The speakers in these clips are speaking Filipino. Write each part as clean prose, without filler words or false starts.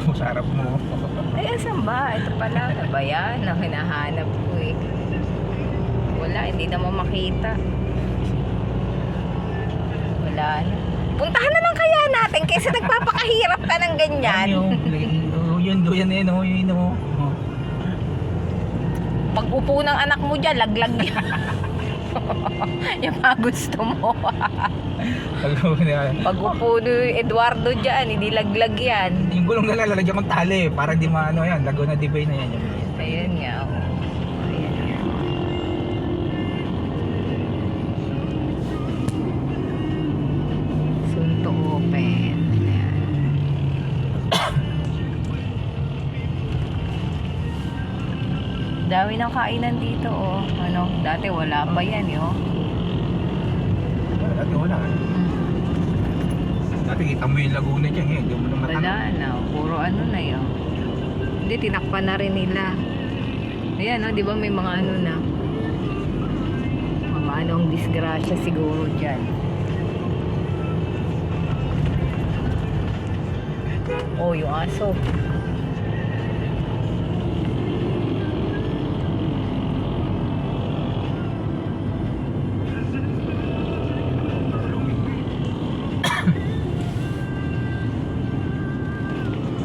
mo sa harap mo. Ay, asan ba? Ito pala. Ano ba yan? Ang hinahanap ko eh. Wala, hindi naman makita. Wala na. Puntahan na lang kaya natin kaysa nagpapakahirap ka ng ganyan. Yun eh, no? Yun, no? Pag upo ng anak mo dyan, laglag yan. Yung mga gusto mo. Pag upo ni Eduardo dyan, hindi laglag yan. Yung gulong na lalagyan kong tali para di maano yan. Laguna Divay na yan. Ayan nga. Oh. Ayan nga. Soon to open. Ayan. Dami ng kainan dito, oh. Ano, dati wala pa yan, yo. Dati wala. Dati kita mo yung Laguna dyan, eh. Hindi mo na matanong. Wala na, puro ano na yun. Hindi, tinakpan na rin nila. Ayan, oh, di ba may mga ano na. Mga anong disgrasya siguro dyan. Oh, yung aso.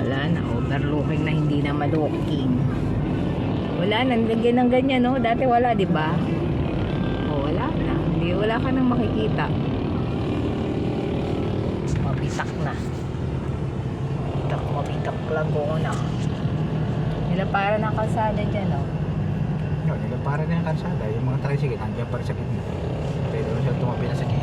Wala na, overlooking na hindi na malooking. Wala na, nilagyan ng ganyan, no? Dati wala, di ba? Oh, wala na. Hindi, wala ka nang makikita. Mabitak na. Mabitak Laguna. Nila para ng kalsada dyan, no? Yun, para na yung kalsada. Yung mga tricycle, nandiyan para sa gitna. Pwede mo siya tumabi na sa gitna.